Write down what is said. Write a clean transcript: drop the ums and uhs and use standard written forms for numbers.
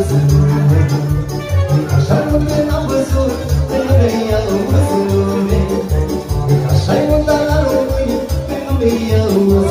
văzut. Așa unde n-am văzut, pe lume i-am văzut. Așa-i un dar al omului, pe lume i-am văzut.